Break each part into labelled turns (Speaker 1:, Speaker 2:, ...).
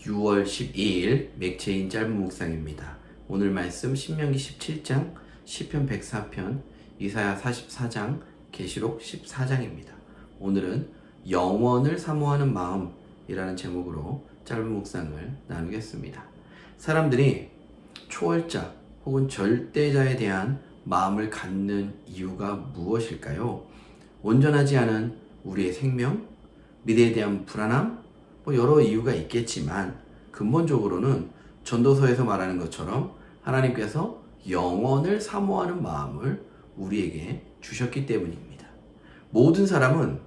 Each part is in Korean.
Speaker 1: 6월 12일 맥체인 짧은 묵상입니다. 오늘 말씀 신명기 17장, 시편 104편, 이사야 44장, 계시록 14장입니다. 오늘은 영원을 사모하는 마음이라는 제목으로 짧은 묵상을 나누겠습니다. 사람들이 초월자 혹은 절대자에 대한 마음을 갖는 이유가 무엇일까요? 온전하지 않은 우리의 생명, 미래에 대한 불안함, 여러 이유가 있겠지만 근본적으로는 전도서에서 말하는 것처럼 하나님께서 영원을 사모하는 마음을 우리에게 주셨기 때문입니다. 모든 사람은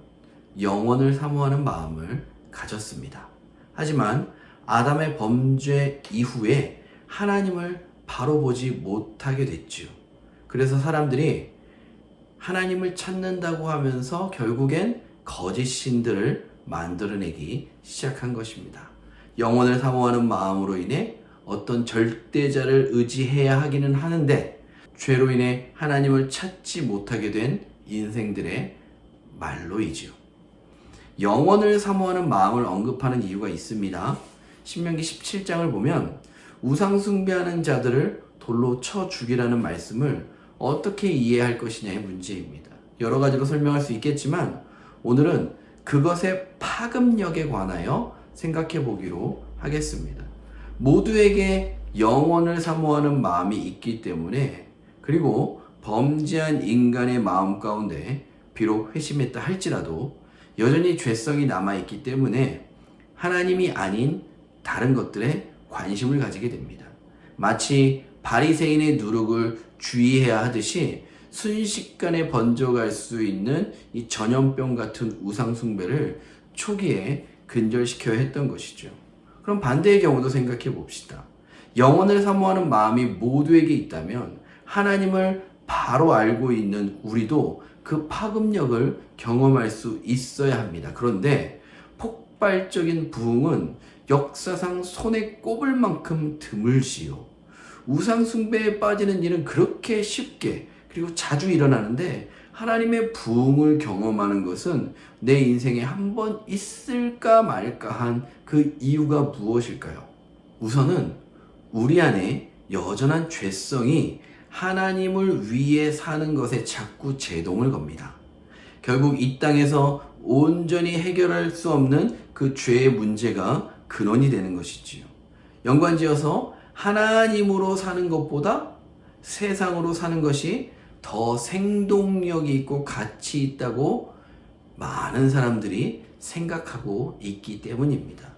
Speaker 1: 영원을 사모하는 마음을 가졌습니다. 하지만 아담의 범죄 이후에 하나님을 바로 보지 못하게 됐죠. 그래서 사람들이 하나님을 찾는다고 하면서 결국엔 거짓 신들을 만들어내기 시작한 것입니다. 영원을 사모하는 마음으로 인해 어떤 절대자를 의지해야 하기는 하는데 죄로 인해 하나님을 찾지 못하게 된 인생들의 말로이지요. 영원을 사모하는 마음을 언급하는 이유가 있습니다. 신명기 17장을 보면 우상 숭배하는 자들을 돌로 쳐 죽이라는 말씀을 어떻게 이해할 것이냐의 문제입니다. 여러 가지로 설명할 수 있겠지만 오늘은 그것의 파급력에 관하여 생각해 보기로 하겠습니다. 모두에게 영원을 사모하는 마음이 있기 때문에, 그리고 범죄한 인간의 마음 가운데 비록 회심했다 할지라도 여전히 죄성이 남아있기 때문에 하나님이 아닌 다른 것들에 관심을 가지게 됩니다. 마치 바리새인의 누룩을 주의해야 하듯이 순식간에 번져갈 수 있는 이 전염병 같은 우상 숭배를 초기에 근절시켜야 했던 것이죠. 그럼 반대의 경우도 생각해 봅시다. 영원을 사모하는 마음이 모두에게 있다면 하나님을 바로 알고 있는 우리도 그 파급력을 경험할 수 있어야 합니다. 그런데 폭발적인 부흥은 역사상 손에 꼽을 만큼 드물지요. 우상 숭배에 빠지는 일은 그렇게 쉽게 그리고 자주 일어나는데 하나님의 부흥을 경험하는 것은 내 인생에 한 번 있을까 말까 한 그 이유가 무엇일까요? 우선은 우리 안에 여전한 죄성이 하나님을 위해 사는 것에 자꾸 제동을 겁니다. 결국 이 땅에서 온전히 해결할 수 없는 그 죄의 문제가 근원이 되는 것이지요. 연관지어서 하나님으로 사는 것보다 세상으로 사는 것이 더 생동력이 있고 가치 있다고 많은 사람들이 생각하고 있기 때문입니다.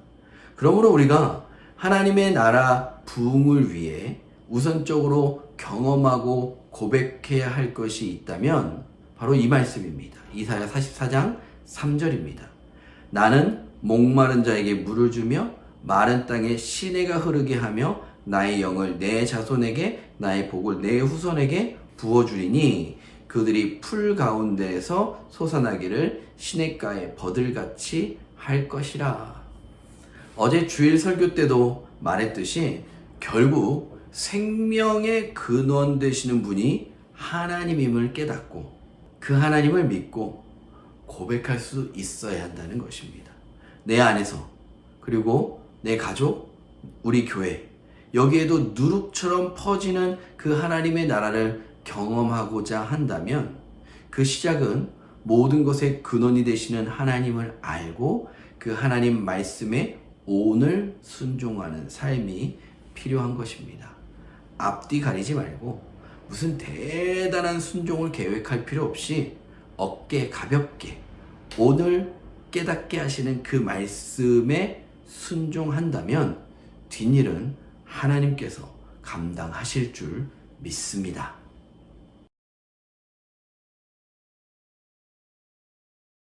Speaker 1: 그러므로 우리가 하나님의 나라 부흥을 위해 우선적으로 경험하고 고백해야 할 것이 있다면 바로 이 말씀입니다. 이사야 44장 3절입니다. 나는 목마른 자에게 물을 주며 마른 땅에 시내가 흐르게 하며 나의 영을 내 자손에게 나의 복을 내 후손에게 부어주리니 그들이 풀 가운데에서 솟아나기를 시냇가의 버들같이 할 것이라. 어제 주일 설교 때도 말했듯이 결국 생명의 근원 되시는 분이 하나님임을 깨닫고 그 하나님을 믿고 고백할 수 있어야 한다는 것입니다. 내 안에서, 그리고 내 가족, 우리 교회, 여기에도 누룩처럼 퍼지는 그 하나님의 나라를 경험하고자 한다면 그 시작은 모든 것의 근원이 되시는 하나님을 알고 그 하나님 말씀에 오늘 순종하는 삶이 필요한 것입니다. 앞뒤 가리지 말고 무슨 대단한 순종을 계획할 필요 없이 어깨 가볍게 오늘 깨닫게 하시는 그 말씀에 순종한다면 뒷일은 하나님께서 감당하실 줄 믿습니다.